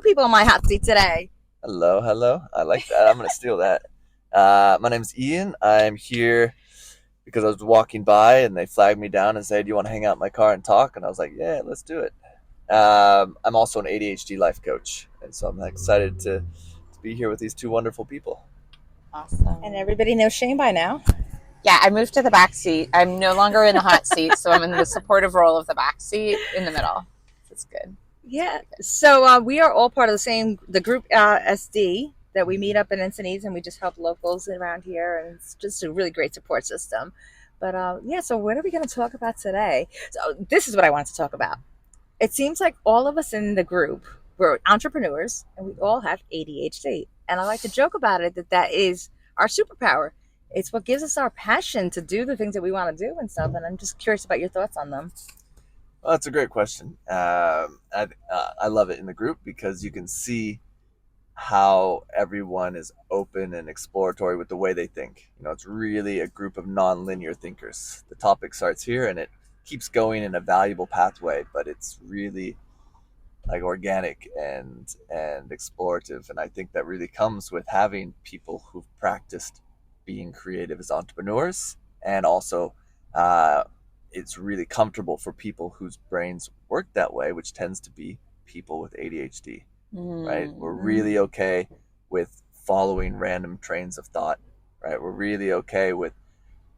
people on my hot seat today. Hello, hello. I like that. I'm gonna steal that. My name's Ian. I'm here because I was walking by and they flagged me down and said, "Do you want to hang out in my car and talk?" And I was like, "Yeah, let's do it." I'm also an ADHD life coach, and so I'm excited to be here with these two wonderful people. And Awesome. everybody knows Shane by now. Yeah, I moved to the back seat. I'm no longer in the hot seat, so I'm in the supportive role of the back seat in the middle. It's good. Yeah. So we are all part of the group SD that we meet up in Encinitas, and we just help locals around here, and it's just a really great support system. But yeah, so what are we going to talk about today? So this is what I wanted to talk about. It seems like all of us in the group, we're entrepreneurs, and we all have ADHD. And I like to joke about it that is our superpower. It's what gives us our passion to do the things that we want to do and stuff. And I'm just curious about your thoughts on them. Well, that's a great question. I love it in the group because you can see how everyone is open and exploratory with the way they think. It's really a group of non-linear thinkers. The topic starts here and it keeps going in a valuable pathway, but it's really like organic and explorative. And I think that really comes with having people who've practiced being creative as entrepreneurs, and also uh, it's really comfortable for people whose brains work that way, which tends to be people with ADHD, right? We're really okay with following random trains of thought, right? We're really okay with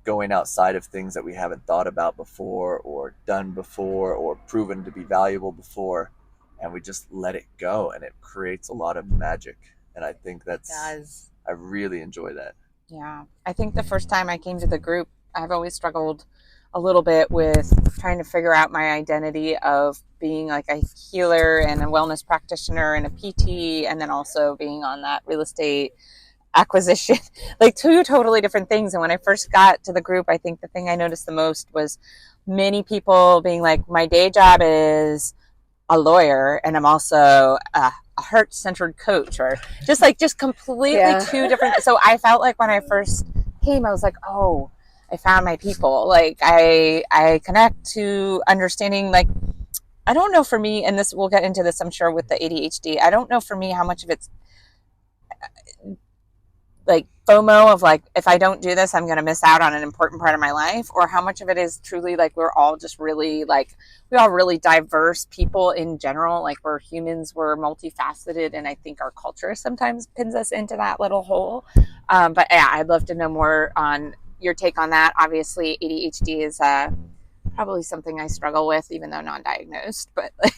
going outside of things that we haven't thought about before or done before or proven to be valuable before, and we just let it go, and it creates a lot of magic. And I think It that's does. I really enjoy that. Yeah. I think the first time I came to the group, I've always struggled a little bit with trying to figure out my identity of being like a healer and a wellness practitioner and a PT, and then also being on that real estate acquisition, like two totally different things. And when I first got to the group, I think the thing I noticed the most was many people being like, my day job is a lawyer and I'm also a heart-centered coach, or just completely Yeah. two different. So I felt like when I first came, I was like, oh, I found my people. Like I connect to understanding, like, I don't know for me, and this, we'll get into this I'm sure with the ADHD, I don't know for me how much of it's like FOMO of like, if I don't do this, I'm going to miss out on an important part of my life, or how much of it is truly like we're all just really like, we all really diverse people in general. Like we're humans, we're multifaceted, and I think our culture sometimes pins us into that little hole. But yeah, I'd love to know more on your take on that. Obviously, ADHD is probably something I struggle with, even though non-diagnosed. But like,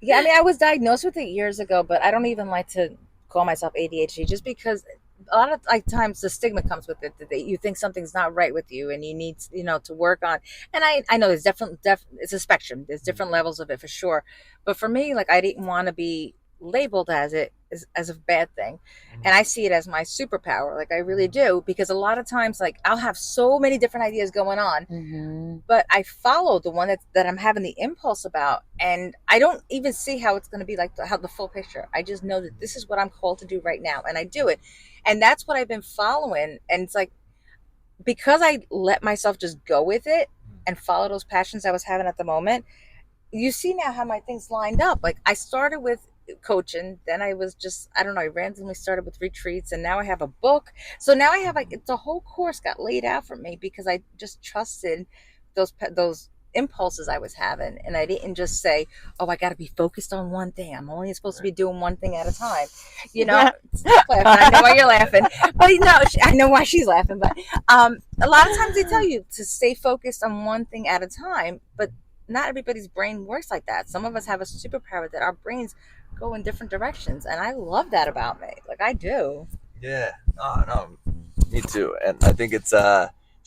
Yeah, I mean, I was diagnosed with it years ago, but I don't even like to call myself ADHD just because a lot of like times the stigma comes with it that you think something's not right with you and you need to work on. And I know there's it's a spectrum. There's different levels of it for sure. But for me, like I didn't want to be labeled as a bad thing, and I see it as my superpower. Like I really do, because a lot of times like I'll have so many different ideas going on, mm-hmm. but I follow the one that I'm having the impulse about, and I don't even see how it's going to be like how the full picture. I just know that this is what I'm called to do right now, and I do it, and that's what I've been following. And it's like because I let myself just go with it and follow those passions I was having at the moment. You see now how my things lined up. Like I started with coaching, then I was just I don't know, I randomly started with retreats, and now I have a book. So now I have like it's a whole course got laid out for me because I just trusted those impulses I was having, and I didn't just say, oh, I got to be focused on one thing. I'm only supposed to be doing one thing at a time. Stop laughing. I know why you're laughing, but I know why she's laughing. But a lot of times they tell you to stay focused on one thing at a time, but not everybody's brain works like that. Some of us have a superpower that our brains go in different directions, and I love that about me. Like I do. Yeah. Oh no, me too. And I think it's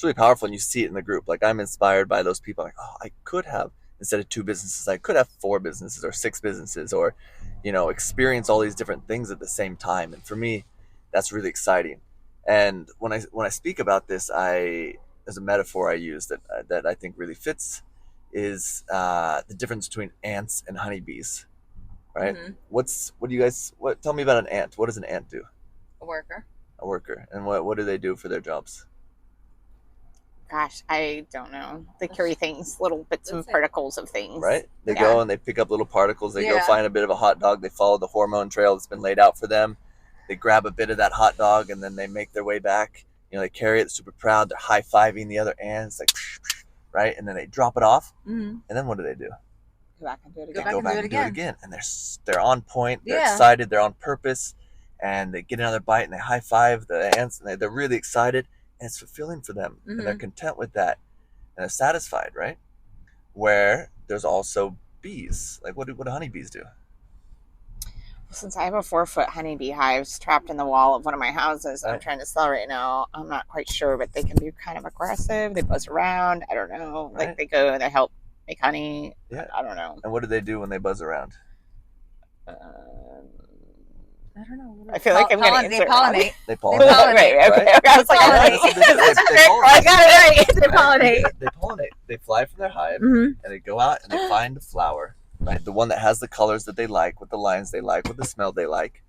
really powerful, and you see it in the group. Like I'm inspired by those people. Like, oh, I could have, instead of two businesses, I could have four businesses or six businesses, or experience all these different things at the same time. And for me, that's really exciting. And when I speak about this, I as a metaphor I use that I think really fits is the difference between ants and honeybees, right? Mm-hmm. What do you guys what tell me about an ant? What does an ant do? A worker. A worker. And what do they do for their jobs? gosh, I don't know. They carry things, little bits and particles of things. Right? They go and they pick up little particles. They go find a bit of a hot dog. They follow the hormone trail that's been laid out for them. They grab a bit of that hot dog and then they make their way back. You know, they carry it super proud. They're high-fiving the other ants, like, right? And then they drop it off. And then what do? Go back and do it They again. go back and do it again. And they're on point. They're excited. They're on purpose. And they get another bite and they high-five the ants. And they're really excited. And it's fulfilling for them. And they're content with that. And they're satisfied, right? Where there's also bees. Like, what do honeybees do? Since I have a 4-foot honeybee hive trapped in the wall of one of my houses I'm trying to sell right now, I'm not quite sure, but they can be kind of aggressive. They buzz around. I don't know. Like they go, they help make honey. Yeah. I don't know. And what do they do when they buzz around? I don't know. I feel like I'm going to They pollinate. They pollinate. Right. Okay. I was like, I got it right. They pollinate. They pollinate. They fly from their hive and they go out and they find a flower. Right, the one that has the colors that they like, with the lines they like, with the smell they like,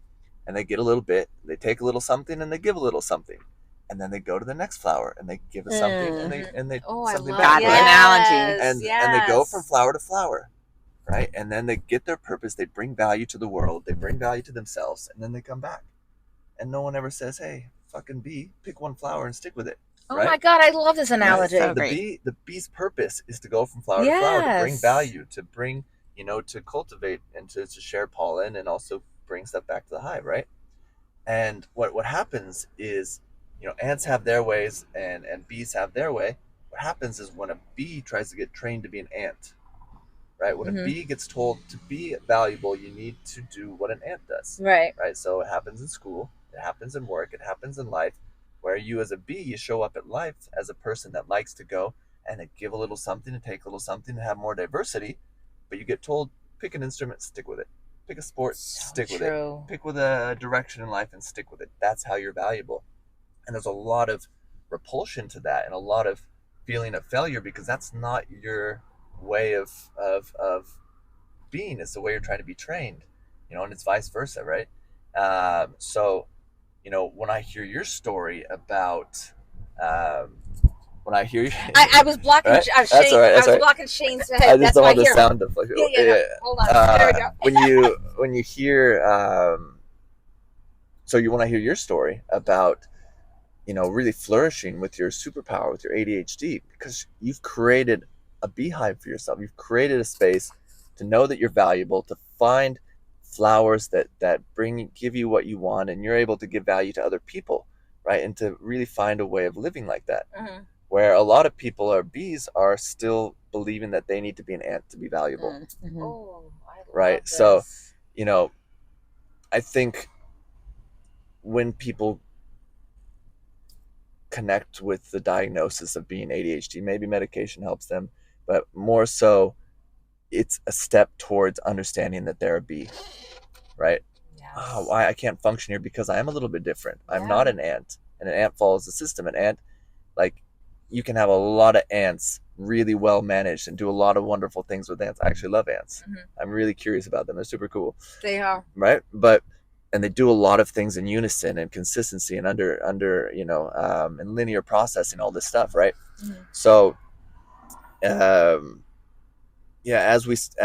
and they get a little bit. They take a little something and they give a little something, and then they go to the next flower and they give it something and they something back. The analogy. And they go from flower to flower, right? And then they get their purpose. They bring value to the world. They bring value to themselves, and then they come back. And no one ever says, "Hey, fucking bee, pick one flower and stick with it." Oh my God, I love this analogy. Right? The bee's purpose is to go from flower to flower, to bring value, to bring, to cultivate and to share pollen and also bring stuff back to the hive, right? And what happens is, ants have their ways and bees have their way. What happens is when a bee tries to get trained to be an ant, right? When a bee gets told to be valuable, you need to do what an ant does. Right. Right? So it happens in school, it happens in work, it happens in life, where you as a bee, you show up at life as a person that likes to go and give a little something and take a little something and have more diversity. But you get told, pick an instrument, stick with it. Pick a sport, stick with it. Pick with a direction in life and stick with it. That's how you're valuable. And there's a lot of repulsion to that and a lot of feeling of failure because that's not your way of being. It's the way you're trying to be trained, and it's vice versa, right? So, when I hear your story about when I hear you, I was blocking right? Shane. That's all right. I was blocking Shane's head. I just That's don't why want I the hear sound of like. Yeah. Hold on. There we go. when you hear, so you want to hear your story about, really flourishing with your superpower, with your ADHD, because you've created a beehive for yourself. You've created a space to know that you're valuable, to find flowers that give you what you want, and you're able to give value to other people, right? And to really find a way of living like that. Where a lot of people bees are still believing that they need to be an ant to be valuable. Oh, I love right. This. So, I think when people connect with the diagnosis of being ADHD, maybe medication helps them, but more so it's a step towards understanding that they're a bee, right? Yes. Oh, I can't function here because I am a little bit different. I'm not an ant, and an ant follows the system. An ant, like, you can have a lot of ants really well managed and do a lot of wonderful things with ants. I actually love ants. I'm really curious about them. They're super cool. They are. Right? And they do a lot of things in unison and consistency and under and linear processing, all this stuff, right? So, as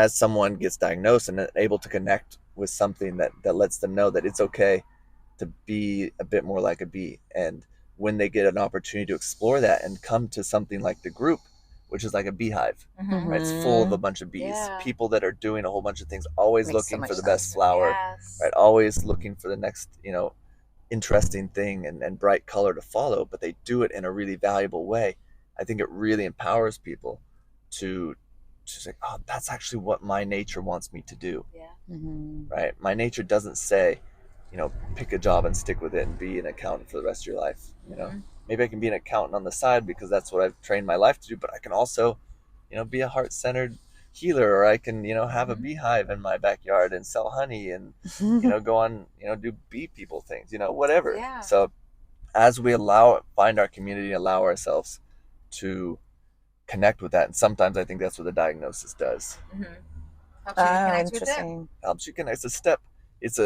someone gets diagnosed and able to connect with something that lets them know that it's okay to be a bit more like a bee, and when they get an opportunity to explore that and come to something like the group, which is like a beehive, right? It's full of a bunch of bees, people that are doing a whole bunch of things, always looking for the best flower, right? Always looking for the next, interesting thing and bright color to follow, but they do it in a really valuable way. I think it really empowers people to say, oh, that's actually what my nature wants me to do. Right? My nature doesn't say, pick a job and stick with it and be an accountant for the rest of your life. Maybe I can be an accountant on the side because that's what I've trained my life to do, but I can also, be a heart-centered healer, or I can, have a beehive in my backyard and sell honey and, go on, do bee people things, whatever. Yeah. So as we find our community, allow ourselves to connect with that. And sometimes I think that's what the diagnosis does. Helps you connect with it. Helps you connect. It's a step. It's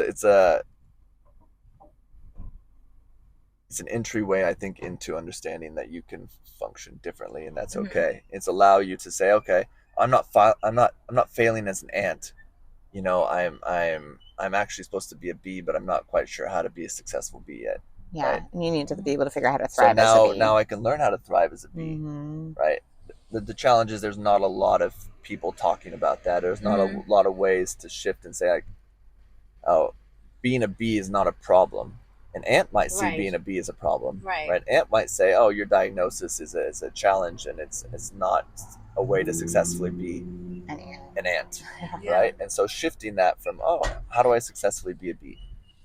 it's an entryway, I think, into understanding that you can function differently, and that's Mhm. okay. It's allow you to say, okay, I'm not failing as an ant. You know, I'm actually supposed to be a bee, but I'm not quite sure how to be a successful bee yet. Yeah, Right. and you need to be able to figure out how to So thrive as a bee. now I can learn how to thrive as a bee. Mm-hmm. Right. The challenge is there's not a lot of people talking about that. There's not Mhm. a lot of ways to shift and say, like, oh, being a bee is not a problem. An ant might see Right. being a bee as a problem, Right. right? Ant might say, "Oh, your diagnosis is a challenge, and it's not a way to successfully be an ant, Yeah. right?" And so shifting that from, "Oh, how do I successfully be a bee?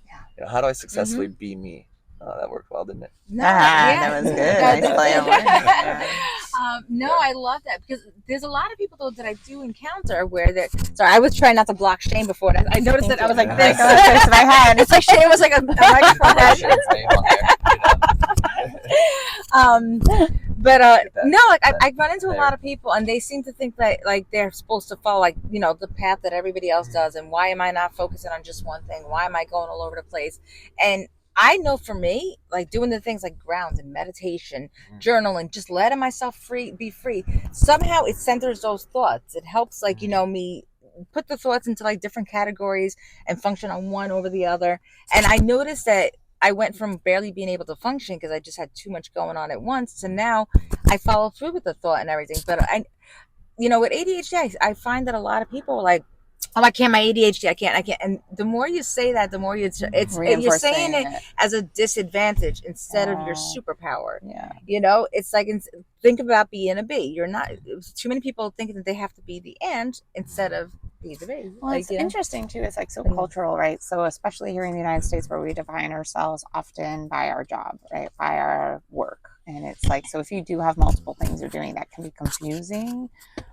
Yeah. You know, how do I successfully be me?" Oh, that worked well, didn't it? No, that was good. Nice play on words. Yeah. No, I love that because there's a lot of people though that I do encounter where they're. Sorry, I was trying not to block Shane before, and I noticed that I was like this. my head. It's like Shane was like a microphone head. Shane's name on there, you know? But that. no, like I run into a lot of people, and they seem to think that like they're supposed to follow like the path that everybody else does, and why am I not focusing on just one thing? Why am I going all over the place? And I know for me, like doing the things like ground and meditation, journaling, just letting myself be free. Somehow it centers those thoughts. It helps like, me put the thoughts into like different categories and function on one over the other. And I noticed that I went from barely being able to function because I just had too much going on at once to now I follow through with the thought and everything. But with ADHD, I find that a lot of people are like, oh, I can't, my ADHD, I can't. And the more you say that, the more you're saying it as a disadvantage instead of your superpower. Yeah. It's like, think about being a bee. You're not, too many people thinking that they have to be the ant instead of be the bee. Well, it's interesting too. It's like so cultural, right? So especially here in the United States where we define ourselves often by our job, right? By our work. And it's like, so if you do have multiple things you're doing, that can be confusing.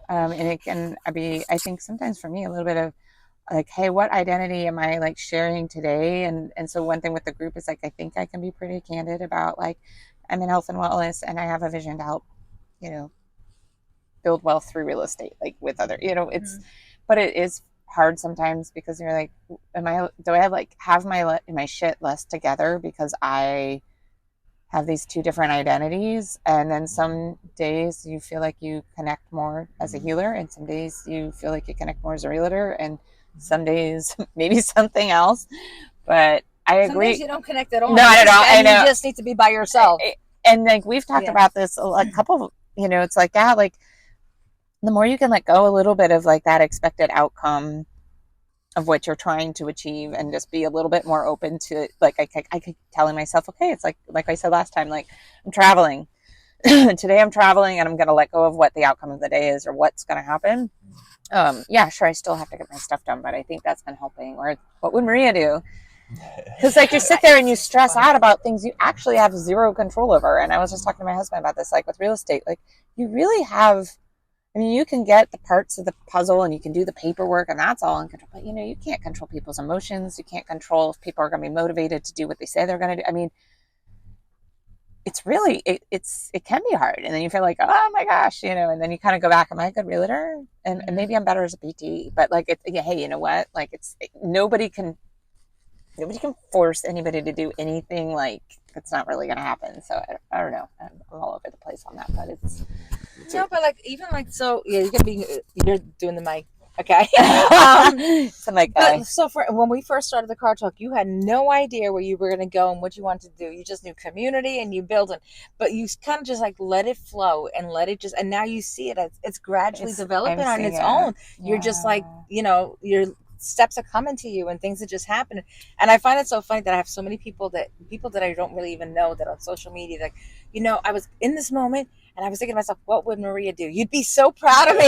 And it can be, I think sometimes for me, a little bit of like, hey, what identity am I like sharing today? And so one thing with the group is like, I think I can be pretty candid about like, I'm in health and wellness and I have a vision to help, build wealth through real estate, like with other, but it is hard sometimes because you're like, do I have my shit less together because I have these two different identities, and then some days you feel like you connect more as a healer, and some days you feel like you connect more as a realtor, and some days maybe something else. But I agree. Some days you don't connect at all. Not at all. I know. You just need to be by yourself. And like we've talked about this a couple. It's like like the more you can let go a little bit of like that expected outcome of what you're trying to achieve and just be a little bit more open to it. Like I keep telling myself, okay, it's like I said last time, like I'm traveling. Today I'm traveling and I'm going to let go of what the outcome of the day is or what's going to happen. Yeah, sure, I still have to get my stuff done, but I think that's been helping. Or what would Maria do? Because like you sit there and you stress out about things you actually have zero control over. And I was just talking to my husband about this, like with real estate, like you really have, you can get the parts of the puzzle and you can do the paperwork and that's all in control. But, you can't control people's emotions. You can't control if people are going to be motivated to do what they say they're going to do. It's really, it can be hard. And then you feel like, oh my gosh, and then you kind of go back, am I a good realtor? And maybe I'm better as a PT. But like, hey, you know what? Like nobody can force anybody to do anything. Like it's not really going to happen. So I don't know. I'm all over the place on that, but it's. No, but like even like so yeah, you're doing the mic, okay? So like, so for when we first started the Car Talk, you had no idea where you were going to go and what you wanted to do. You just knew community and you building, but you kind of just like let it flow and let it just, and now you see it as it's gradually developing on its own. Yeah. You're just like your steps are coming to you and things are just happening. And I find it so funny that I have so many people that I don't really even know that on social media, like, I was in this moment and I was thinking to myself, what would Maria do? You'd be so proud of me.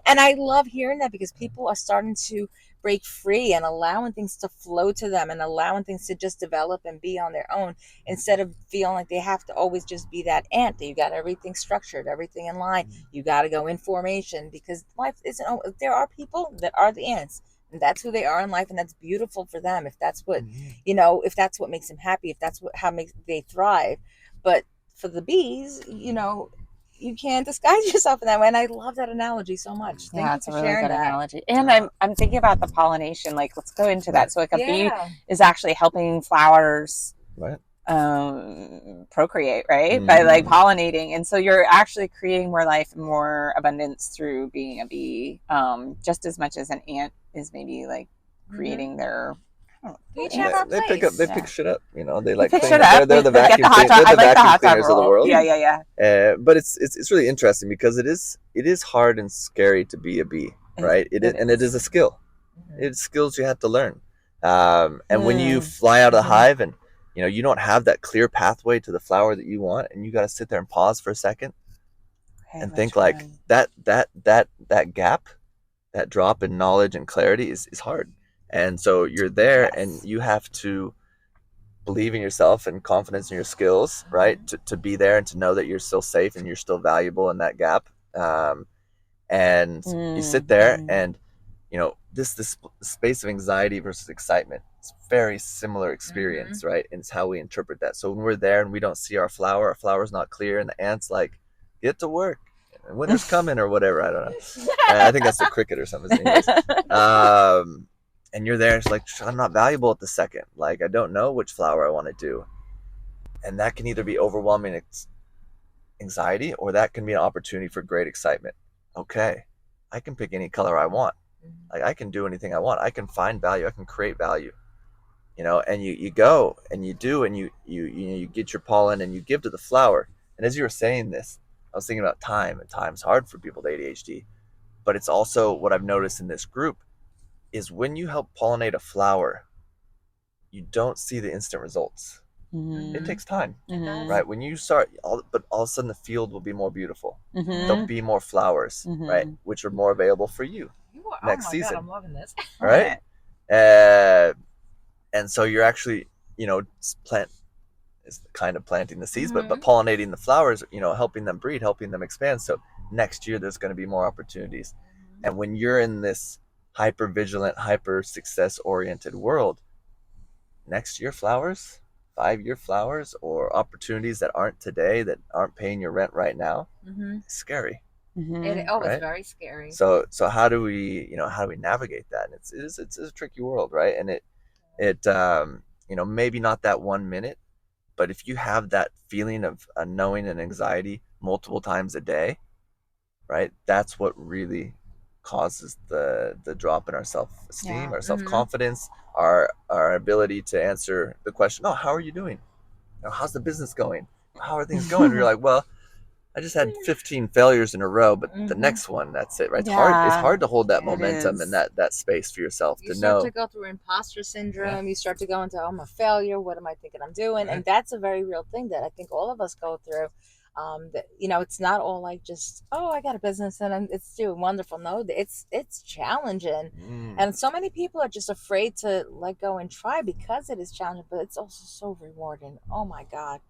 And I love hearing that because people are starting to break free and allowing things to flow to them and allowing things to just develop and be on their own instead of feeling like they have to always just be that ant that you got everything structured, everything in line. You got to go in formation because life isn't, there are people that are the ants. And that's who they are in life, and that's beautiful for them. If that's what, if that's what makes them happy, if that's how makes they thrive. But for the bees, you can't disguise yourself in that way. And I love that analogy so much. Thank you it's for a really sharing good that analogy. And I'm thinking about the pollination. Like, let's go into that. So, like, a bee is actually helping flowers. Right. procreate, right? By like Mm-hmm. pollinating. And so you're actually creating more life and more abundance through being a bee, just as much as an ant is maybe like creating their, I don't know, We each have ants. our They place. pick Yeah. shit up. You know, they They like pick clean shit up. up. They're the They get the vacuum hot clean. dog. They're I the like the vacuum hot dog cleaners of the roll. world. Yeah, yeah, But it's really interesting because it is hard and scary to be a bee, yeah. right? It is a skill. Mhm. It's skills you have to learn. And when you Mm. fly out of the Mhm. hive and you don't have that clear pathway to the flower that you want, and you got to sit there and pause for a second Okay, and think which like one? that gap, that drop in knowledge and clarity is hard. And so you're there and Yes. you have to believe in yourself and confidence in your skills, right? To be there and to know that you're still safe and you're still valuable in that gap. And you sit there Mm-hmm. and this space of anxiety versus excitement. It's very similar Mhm. experience, right? And it's how we interpret that. So when we're there and we don't see our flower's not clear, and the ant's like, get to work, winter's coming or whatever. I don't know. I think that's the cricket or something. Anyways, and you're there. It's like, I'm not valuable at the second. Like, I don't know which flower I want to do, and that can either be overwhelming anxiety, or that can be an opportunity for great excitement. Okay, I can pick any color I want. Like, I can do anything I want. I can find value. I can create value. And you go and you do, and you get your pollen and you give to the flower. And as you were saying this, I was thinking about time, and time's hard for people with ADHD. But it's also what I've noticed in this group is when you help pollinate a flower, you don't see the instant results. It Mm-hmm. takes time, It Mm-hmm. does. right? When you start, but all of a sudden the field will be more beautiful. There'll Mm-hmm. be more flowers, right? Mm-hmm. Which are more available for you You are, oh next my God, season, I'm loving this. Love right? it. Uh, and so you're actually, plant is kind of planting the seeds, but Mhm. pollinating the flowers, helping them breed, helping them expand. So next year there's going to be more opportunities. And when you're in this hyper vigilant, hyper success oriented world, next year flowers, 5 year flowers, or opportunities that aren't today, that aren't paying your rent right now, Mhm. it's scary, Mm-hmm. Oh, it's right? very scary. So how do we navigate that? And it's a tricky world, right? And it maybe not that 1 minute, but if you have that feeling of knowing and anxiety multiple times a day, right? That's what really causes the drop in our self esteem, Yeah. our self Mhm. confidence, our ability to answer the question, "Oh, how are you doing? How's the business going? How are things going?" We're like, "Well, I just had 15 failures in a row, but the Mhm. next one, that's it." Right? It's hard. It's Yeah, hard to hold that it momentum and is. that space for yourself You to start to know. go through imposter Yeah. syndrome. You start to go into, oh, I'm a failure. What am I thinking I'm doing? Right. And that's a very real thing that I think all of us go through. That it's not all like just, oh, I got a business and it's doing wonderful. No, it's challenging, Mm. and so many people are just afraid to let go and try because it is challenging. But it's also so rewarding. Oh my God!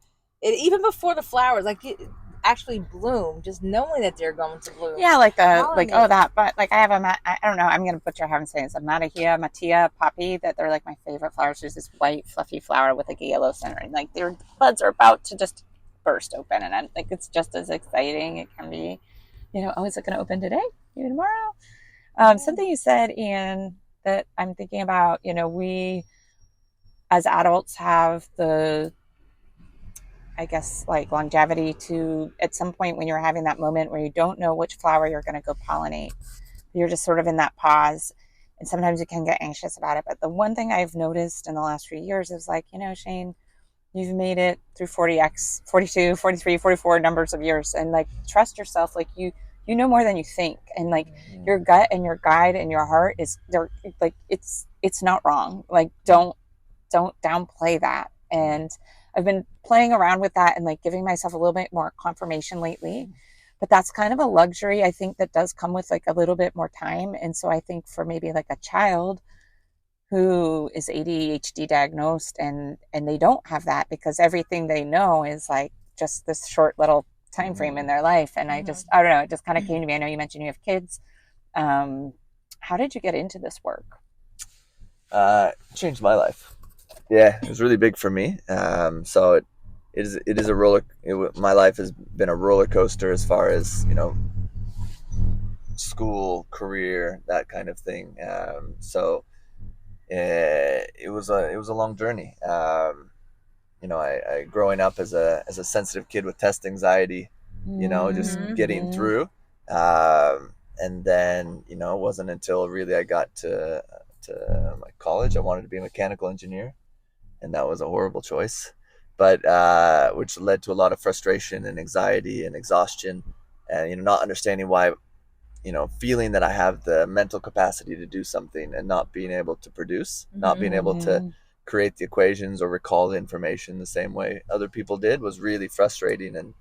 Even before the flowers, like it actually bloom, just knowing that they're going to bloom. Yeah, Pollinate. but like I have I don't know, I'm gonna butcher how I'm saying it's a Matia poppy that they're like my favorite flowers. There's this white fluffy flower with like a yellow center, and like their buds are about to just burst open, and I'm like it's just as exciting. It can be, oh, is it gonna open today? Maybe tomorrow? Something you said, Ian, that I'm thinking about. We as adults have the, I guess, like longevity to at some point when you're having that moment where you don't know which flower you're going to go pollinate. You're just sort of in that pause. And sometimes you can get anxious about it. But the one thing I've noticed in the last few years is like, Shane, you've made it through 40x, 42, 43, 44 numbers of years. And like, trust yourself. Like you know more than you think. And like your gut and your guide and your heart is there. Like it's not wrong. Like don't downplay that. And I've been playing around with that and like giving myself a little bit more confirmation lately. But that's kind of a luxury I think that does come with like a little bit more time. And so I think for maybe like a child who is ADHD diagnosed and they don't have that because everything they know is like just this short little time frame in their life. And I don't know, it just kind of came to me. I know you mentioned you have kids. How did you get into this work? Changed my life. Yeah, it was really big for me. So it is a my life has been a roller coaster as far as school, career, that kind of thing. So it was a long journey. I growing up as a sensitive kid with test anxiety, just getting Mm-hmm. through. And then, it wasn't until really I got to my college, I wanted to be a mechanical engineer, and that was a horrible choice, but which led to a lot of frustration and anxiety and exhaustion, and not understanding why, feeling that I have the mental capacity to do something and not being able to produce, not being able to create the equations or recall the information the same way other people did was really frustrating. And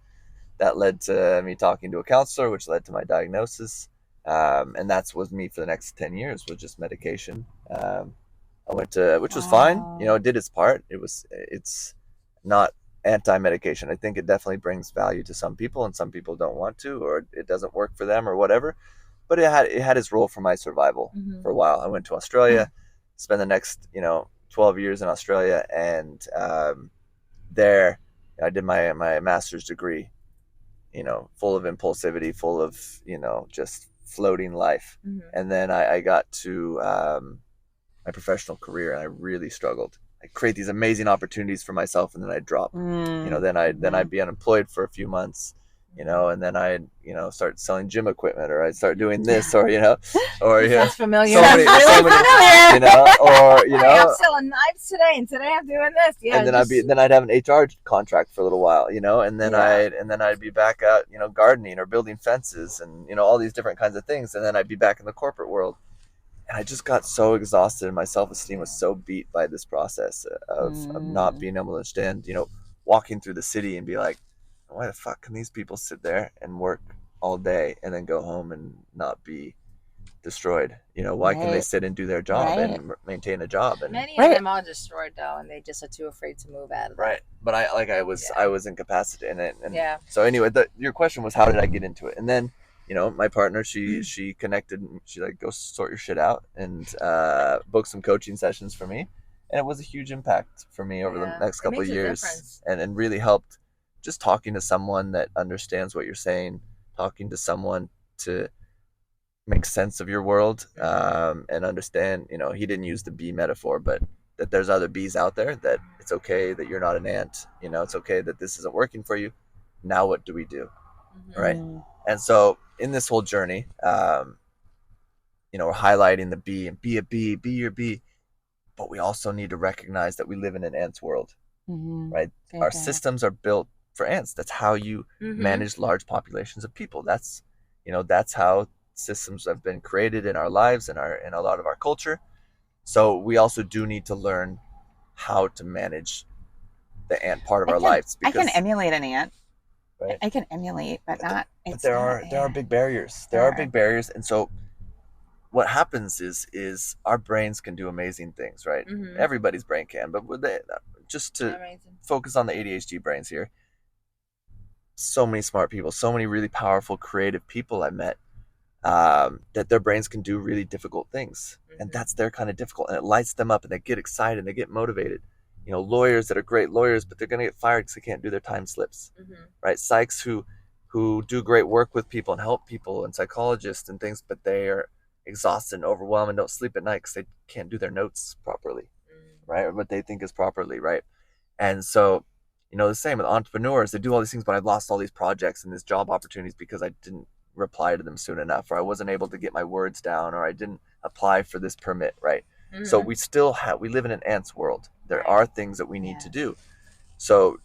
that led to me talking to a counselor, which led to my diagnosis. And that's was me for the next 10 years with just medication. I went to, which was fine. Wow. It did its part. It's not anti-medication. I think it definitely brings value to some people, and some people don't want to, or it doesn't work for them or whatever. But it had its role for my survival for a while. I went to Australia, spent the next 12 years in Australia, and there I did my master's degree, full of impulsivity, full of just floating life. And then I got to my professional career, and I really struggled. I create these amazing opportunities for myself, and then I drop. Then I'd be unemployed for a few months, and then I'd start selling gym equipment, or I'd start doing this, or or Sounds familiar. so many, or Hey, I'm selling knives today, and today I'm doing this. Yeah, and then I'd have an HR contract for a little while, and then I'd be back out, gardening or building fences, and all these different kinds of things, and then I'd be back in the corporate world. And I just got so exhausted, and my self-esteem was so beat by this process of not being able to understand, walking through the city and be like, why the fuck can these people sit there and work all day and then go home and not be destroyed? Why can they sit and do their job and maintain a job? And many of them are destroyed though, and they just are too afraid to move out of it. right. But I was incapacitated in it. And so anyway, your question was, how did I get into it? And then my partner, she connected. She like, go sort your shit out, and booked some coaching sessions for me, and it was a huge impact for me over the next couple of years, and really helped just talking to someone that understands what you're saying, talking to someone to make sense of your world, and understand. He didn't use the bee metaphor, but that there's other bees out there. That it's okay that you're not an ant. It's okay that this isn't working for you. Now what do we do? Right. And so in this whole journey, we're highlighting the bee and be a bee, be your bee. But we also need to recognize that we live in an ant's world, right? Our systems are built for ants. That's how you manage large populations of people. That's how systems have been created in our lives and in a lot of our culture. So we also do need to learn how to manage the ant part of our lives. Because I can emulate an ant. Right. I can emulate, but not. But there are big barriers. There are big barriers, and so what happens is our brains can do amazing things, right? Everybody's brain can, but just to focus on the ADHD brains here, so many smart people, so many really powerful, creative people I met, that their brains can do really difficult things, and that's their kind of difficult, and it lights them up, and they get excited, and they get motivated. Lawyers that are great lawyers, but they're going to get fired because they can't do their time slips, right? Psychs who do great work with people and help people, and psychologists and things, but they are exhausted and overwhelmed and don't sleep at night because they can't do their notes properly, right? Or what they think is properly, right? And so, the same with entrepreneurs. They do all these things, but I've lost all these projects and these job opportunities because I didn't reply to them soon enough, or I wasn't able to get my words down, or I didn't apply for this permit, right? So we live in an ant's world. There are things that we need to do. So,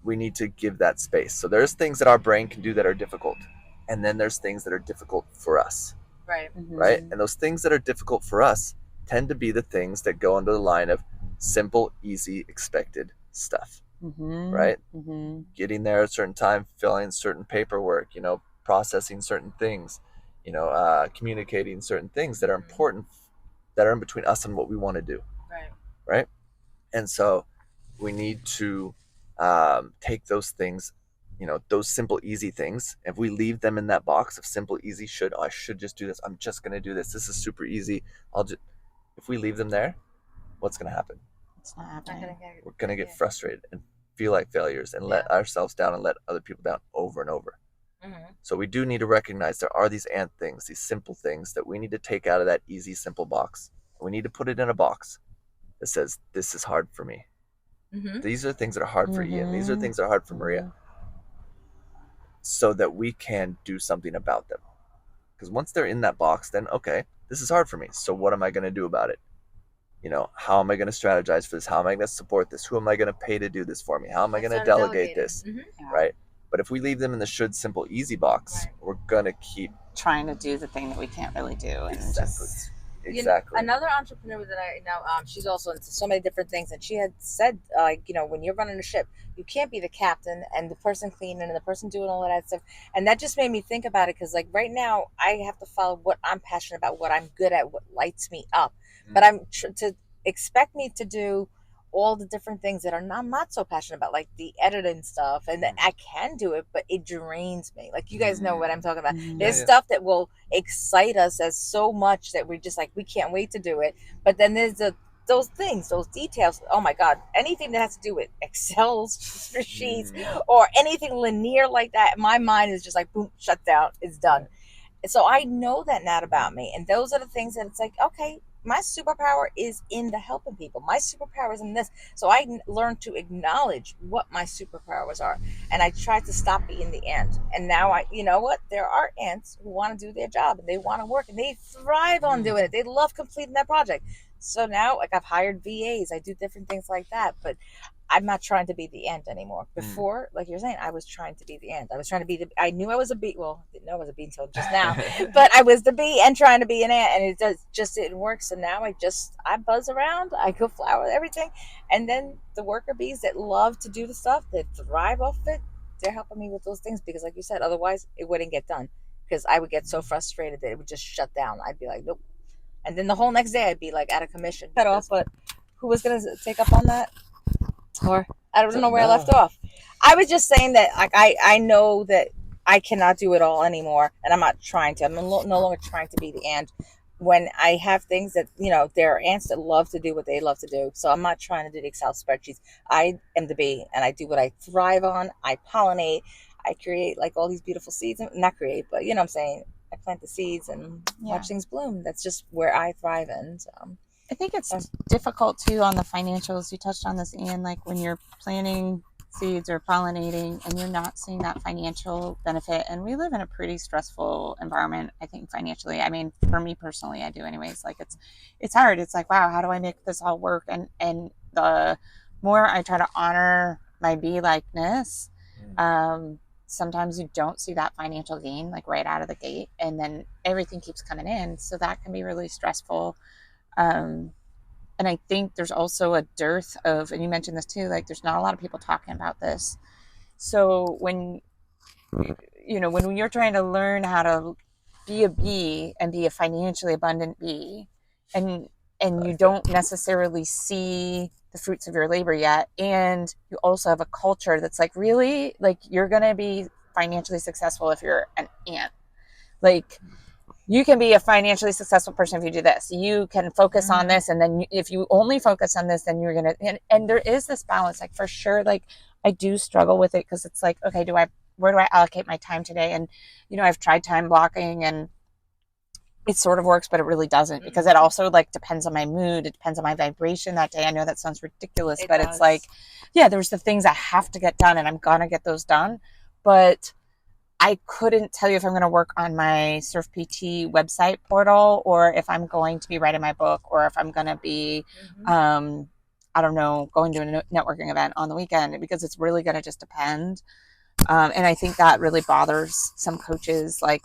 we need to give that space. So there's things that our brain can do that are difficult. And then there's things that are difficult for us. Right. Right. And those things that are difficult for us tend to be the things that go under the line of simple, easy, expected stuff. Right. Getting there at a certain time, filling certain paperwork, processing certain things, communicating certain things that are important, that are in between us and what we want to do. Right. And so we need to take those things, those simple, easy things. If we leave them in that box of simple, easy, I should just do this. I'm just going to do this. This is super easy. If we leave them there, what's going to happen? It's not happening. We're going to get frustrated and feel like failures and let ourselves down and let other people down over and over. So we do need to recognize there are these ant things, these simple things that we need to take out of that easy, simple box. We need to put it in a box that says, this is hard for me. These are things that are hard for Ian. These are things that are hard for Maria, Mm-hmm. so that we can do something about them. Because once they're in that box, then okay, this is hard for me. So what am I going to do about it? How am I going to strategize for this? How am I going to support this? Who am I going to pay to do this for me? How am I going to delegate this? Yeah. Right? But if we leave them in the should, simple, easy box, we're going to keep trying to do the thing that we can't really do. And exactly. just Another entrepreneur that I know, she's also into so many different things, and she had said, when you're running a ship, you can't be the captain and the person cleaning and the person doing all of that stuff. And that just made me think about it, because like right now, I have to follow what I'm passionate about, what I'm good at, what lights me up. But to expect me to do all the different things that I'm not so passionate about, like the editing stuff, and that I can do it, but it drains me. Like you guys know what I'm talking about. There's stuff that will excite us as so much that we're just like, we can't wait to do it. But then there's those things, those details. Oh my God, anything that has to do with Excel sheets or anything linear like that, my mind is just like, boom, shut down, it's done. So I know that not about me. And those are the things that it's like, okay, my superpower is in the helping people. My superpower is in this. So I learned to acknowledge what my superpowers are. And I tried to stop being the ant. And now you know what? There are ants who want to do their job and they want to work and they thrive on doing it. They love completing that project. So now, like, I've hired VAs. I do different things like that. But I'm not trying to be the ant anymore. Before, like you're saying, I was trying to be the ant. I was trying to be I knew I was a bee. Well, I didn't know I was a bee until just now. But I was the bee and trying to be an ant, and it just didn't work. So now I buzz around. I go flower everything, and then the worker bees that love to do the stuff, that thrive off it, they're helping me with those things, because, like you said, otherwise it wouldn't get done. Because I would get so frustrated that it would just shut down. I'd be like, nope. And then the whole next day I'd be like out of commission. Cut off, but who was gonna take up on that? Or I don't know where I left off. I was just saying that, like, I know that I cannot do it all anymore, and I'm not trying to. I'm no longer trying to be the ant. When I have things that, there are ants that love to do what they love to do. So I'm not trying to do the Excel spreadsheets. I am the bee, and I do what I thrive on. I pollinate. I create like all these beautiful seeds. Not create, but you know what I'm saying. I plant the seeds and watch things bloom. That's just where I thrive in. So I think it's difficult too on the financials. You touched on this, Ian, like when you're planting seeds or pollinating and you're not seeing that financial benefit. And we live in a pretty stressful environment, I think, financially. I mean, for me personally, I do anyways. Like it's hard. It's like, wow, how do I make this all work? And the more I try to honor my bee likeness, sometimes you don't see that financial gain like right out of the gate, and then everything keeps coming in. So that can be really stressful. And I think there's also a dearth of, and you mentioned this too, like there's not a lot of people talking about this. So when you're trying to learn how to be a bee and be a financially abundant bee, and you don't necessarily see the fruits of your labor yet, and you also have a culture that's like, really, like, you're going to be financially successful if you're an ant. Like, you can be a financially successful person if you do this. You can focus on this, and then if you only focus on this, then you're gonna. And there is this balance, like, for sure. Like, I do struggle with it, because it's like, okay, where do I allocate my time today? And I've tried time blocking, and it sort of works, but it really doesn't, because it also like depends on my mood. It depends on my vibration that day. I know that sounds ridiculous, but it's like, yeah, there's the things I have to get done, and I'm gonna get those done, but I couldn't tell you if I'm going to work on my Surf PT website portal, or if I'm going to be writing my book, or if I'm going to be, I don't know, going to a networking event on the weekend, because it's really going to just depend. And I think that really bothers some coaches. Like,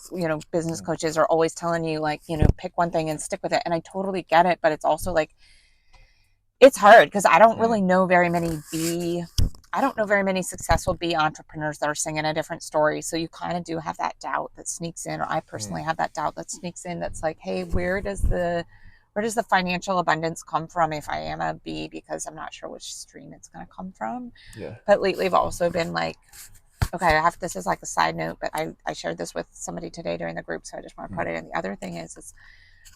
business coaches are always telling you, like, pick one thing and stick with it. And I totally get it, but it's also like, it's hard, because I don't really know very many successful bee entrepreneurs that are singing a different story. So you kind of do have that doubt that sneaks in, or I personally have that doubt that sneaks in. That's like, hey, where does the financial abundance come from if I am a bee? Because I'm not sure which stream it's going to come from. Yeah. But lately I've also been like, okay, this is like a side note, but I shared this with somebody today during the group, so I just want to put it in. The other thing is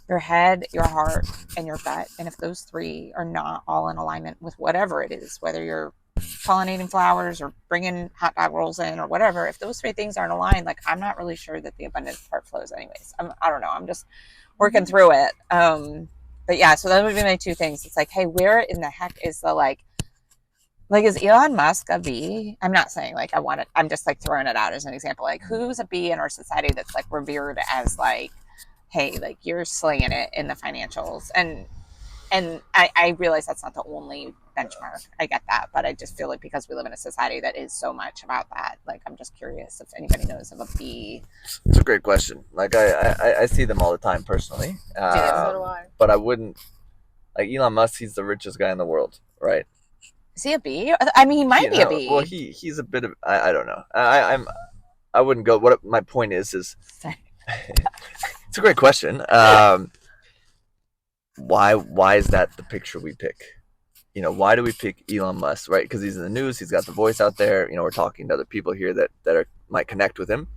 your head, your heart, and your gut. And if those three are not all in alignment with whatever it is, whether you're pollinating flowers or bringing hot dog rolls in or whatever, if those three things aren't aligned, like, I'm not really sure that the abundance part flows anyways. I don't know. I'm just working through it. But yeah, so that would be my two things. It's like, hey, where in the heck is the, like, Like, is Elon Musk a B? I'm not saying like I want it. I'm just like throwing it out as an example. Like, who's a B in our society that's like revered as like, hey, like you're slaying it in the financials, and I realize that's not the only benchmark. I get that, but I just feel like because we live in a society that is so much about that, like I'm just curious if anybody knows of a B. It's a great question. Like I see them all the time personally, Yeah, so do I. but I wouldn't like Elon Musk. He's the richest guy in the world, right? Is he a B? I mean, he might be a B. Well, he's a bit of I don't know. I wouldn't go. What my point is it's a great question. Why is that the picture we pick? You know, why do we pick Elon Musk, right? Because he's in the news, he's got the voice out there. You know, we're talking to other people here that might connect with him.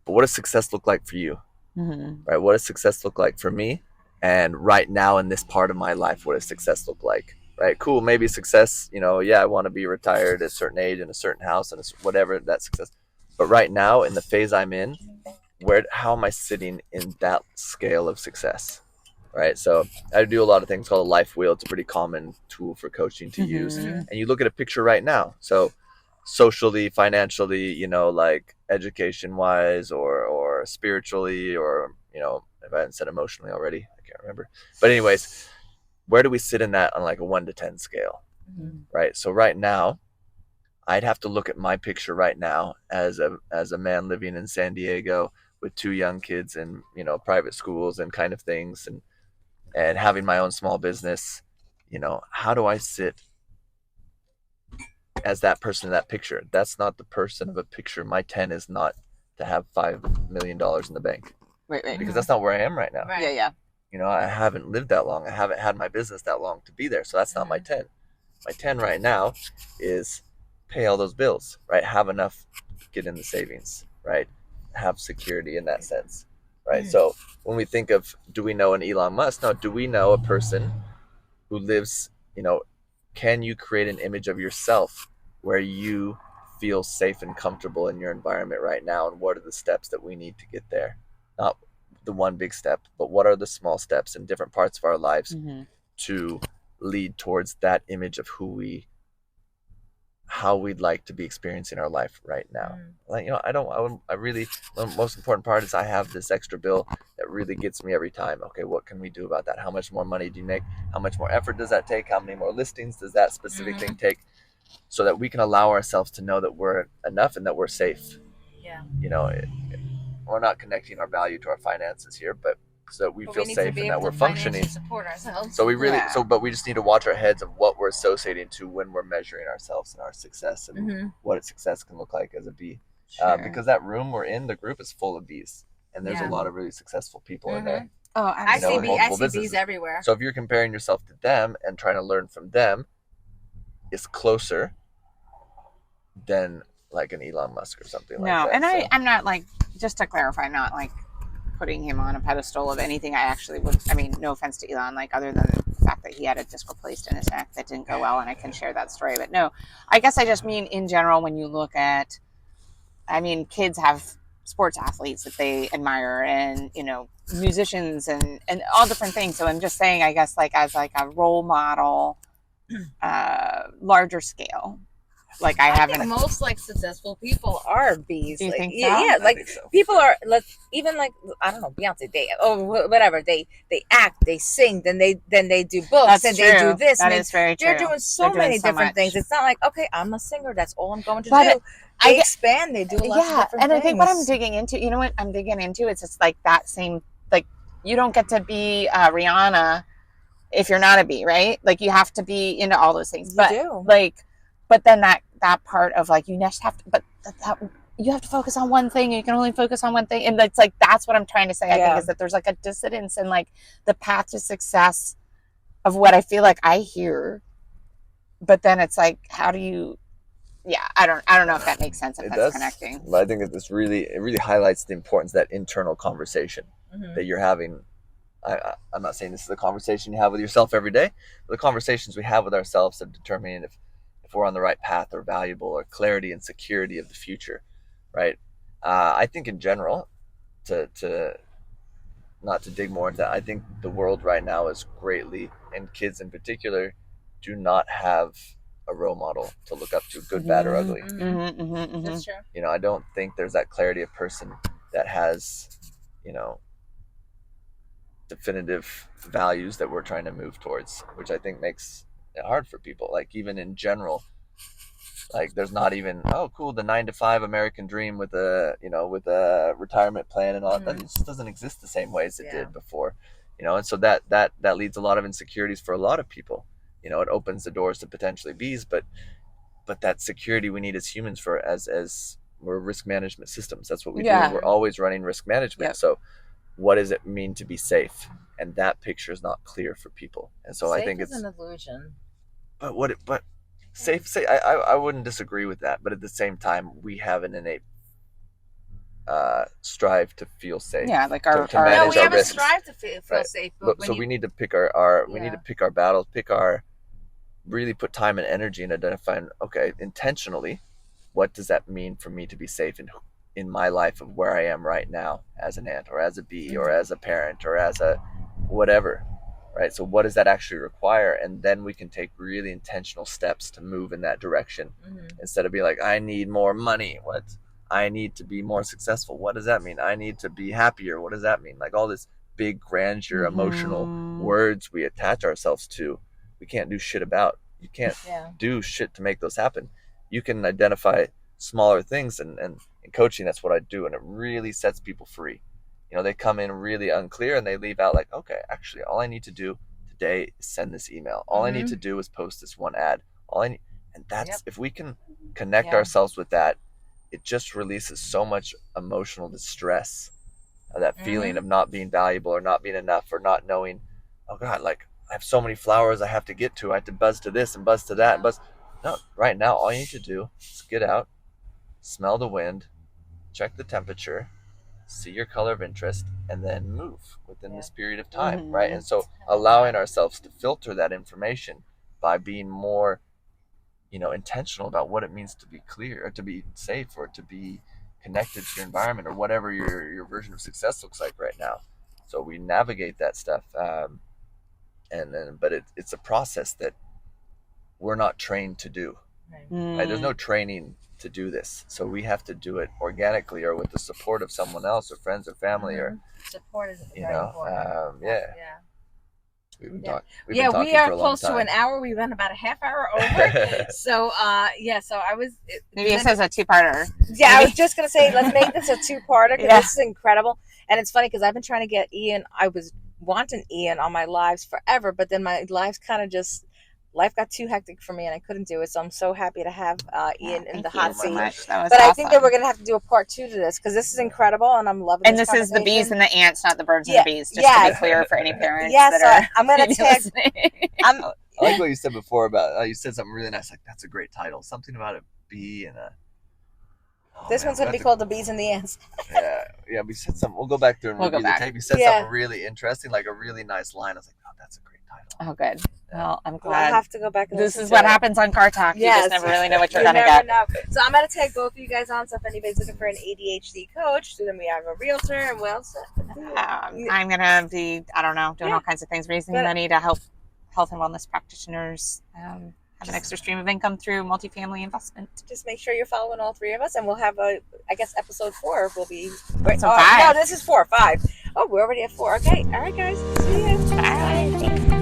But what does success look like for you? Mm-hmm. Right? What does success look like for me? And right now in this part of my life, what does success look like? Right? Cool. Maybe success, you know, yeah, I want to be retired at a certain age in a certain house and whatever that success. But right now in the phase I'm in, how am I sitting in that scale of success? Right. So I do a lot of things called a life wheel. It's a pretty common tool for coaching to use. And you look at a picture right now. So socially, financially, you know, like education wise or spiritually, or, you know, if I hadn't said emotionally already, I can't remember. But anyways, where do we sit in that on like a 1 to 10 scale? Right. So right now, I'd have to look at my picture right now as a man living in San Diego with 2 young kids in, you know, private schools and kind of things, and having my own small business. You know, how do I sit as that person in that picture? That's not the person of a picture. My 10 is not to have $5 million in the bank. Right. Because that's not where I am right now. Right. Yeah. You know, I haven't lived that long. I haven't had my business that long to be there. So that's not my 10. My 10 right now is pay all those bills, right? Have enough, get in the savings, right? Have security in that sense, right? So when we think of, do we know an Elon Musk? No, do we know a person who lives, you know, can you create an image of yourself where you feel safe and comfortable in your environment right now? And what are the steps that we need to get there? Not the one big step, but what are the small steps in different parts of our lives to lead towards that image of how we'd like to be experiencing our life right now. Like, you know, I really, the most important part is I have this extra bill that really gets me every time. Okay, what can we do about that? How much more money do you make? How much more effort does that take? How many more listings does that specific thing take? So that we can allow ourselves to know that we're enough and that we're safe. Yeah. You know, we're not connecting our value to our finances here, but so that we feel safe and that we're functioning. Support ourselves. So we really, but we just need to watch our heads of what we're associating to when we're measuring ourselves and our success and what success can look like as a B. Because that room we're in, the group is full of Bs, and there's a lot of really successful people in there. Oh, I see Bs everywhere. So if you're comparing yourself to them and trying to learn from them, it's closer than like an Elon Musk or something like that. No, and I'm not like, just to clarify, not like putting him on a pedestal of anything. I actually would, I mean, no offense to Elon, like other than the fact that he had a disc replaced in his neck that didn't go well, and I can share that story. But no, I guess I just mean in general, when you look at, I mean, kids have sports athletes that they admire, and, you know, musicians and all different things. So I'm just saying, I guess, like as like a role model, larger scale. Like I think most like successful people are Bs. Do you like, think so? Yeah, like so. People are even like, I don't know, Beyonce, they whatever, they act, they sing, then they do books, and they do this. That is very true. They're doing so many different things. It's not like, okay, I'm a singer, that's all I'm going to do. They expand, they do a lot of different things. And I think what I'm digging into, you know what I'm digging into, it's just like that same, like, you don't get to be Rihanna if you're not a B, right? Like you have to be into all those things. But but then that part of like, you just have to, but you have to focus on one thing. You can only focus on one thing. And it's like, that's what I'm trying to say. I think is that there's like a dissonance in like the path to success of what I feel like I hear. But then it's like, how do you, I don't know if that makes sense, if that's connecting. But I think that it really highlights the importance of that internal conversation that you're having. I'm not saying this is a conversation you have with yourself every day, but the conversations we have with ourselves of determining if we're on the right path or valuable, or clarity and security of the future, right? I think in general, to not to dig more into that, I think the world right now is greatly, and kids in particular, do not have a role model to look up to, good, bad, or ugly. That's true. You know, I don't think there's that clarity of person that has, you know, definitive values that we're trying to move towards, which I think makes it hard for people. Like even in general, like there's not even, oh cool, the 9 to 5 American dream with a, you know, with a retirement plan and all that. It just doesn't exist the same way as it did before, you know. And so that leads a lot of insecurities for a lot of people. You know, it opens the doors to potentially bees, but that security we need as humans, for as we're risk management systems. That's what we do. We're always running risk management. So what does it mean to be safe? And that picture is not clear for people. And so safe I think is it's an illusion. But safe, I wouldn't disagree with that. But at the same time, we have an innate strive to feel safe. Yeah, like to manage we our have risks. A strive to feel safe. But so we need to pick our we need to pick our battles, really put time and energy in identifying, okay, intentionally, what does that mean for me to be safe in my life of where I am right now as an ant or as a bee or as a parent or as a whatever, right? So what does that actually require? And then we can take really intentional steps to move in that direction instead of being like, I need more money. What? I need to be more successful. What does that mean? I need to be happier. What does that mean? Like all this big grandeur, emotional words we attach ourselves to, we can't do shit about. You can't do shit to make those happen. You can identify smaller things, and in coaching, that's what I do, and it really sets people free. You know, they come in really unclear and they leave out like, okay, actually, all I need to do today is send this email. All I need to do is post this one ad. And that's if we can connect ourselves with that, it just releases so much emotional distress, that feeling of not being valuable or not being enough or not knowing, oh God, like I have so many flowers I have to get to. I have to buzz to this and buzz to that and buzz. No, right now, all you need to do is get out, smell the wind, check the temperature, see your color of interest, and then move within this period of time, right? And so allowing ourselves to filter that information by being more, you know, intentional about what it means to be clear or to be safe or to be connected to your environment or whatever your version of success looks like right now. So we navigate that stuff. But it's a process that we're not trained to do. Right? There's no training to do this, so we have to do it organically or with the support of someone else or friends or family or support is you very know important. We've been talking we are close to an hour. We went about a half hour over. So so I was maybe it says a two-parter. I was just gonna say let's make this a two-parter because this is incredible. And it's funny because I've been trying to get Ian. I was wanting Ian on my lives forever, but then my lives kind of just life got too hectic for me and I couldn't do it. So I'm so happy to have Ian in the hot seat. But awesome. I think that we're going to have to do a part 2 to this because this is incredible and I'm loving this. And this is the bees and the ants, not the birds and the bees, just to be clear for any parents that are I'm going to tag. I like what you said before about, you said something really nice, like that's a great title. Something about a bee and a... This one's going to be called The Bees and the Ants. Yeah, we said something. We'll go back through and review the tape. You said something really interesting, like a really nice line. I was like, oh, that's a great title. Oh, good. Well, I'm glad. I'll have to go back and this is what happens on Car Talk. You just never really know what you're going to get. So I'm going to tag both of you guys on. So if anybody's looking for an ADHD coach, then we have a realtor and what else? I'm going to be, I don't know, doing all kinds of things, raising money to help health and wellness practitioners have an extra stream of income through multifamily investment. Just make sure you're following all 3 of us, and we'll have episode 4 will be. So 5. No, this is 4, 5. Oh, we're already at 4. Okay, all right, guys. See you. Bye.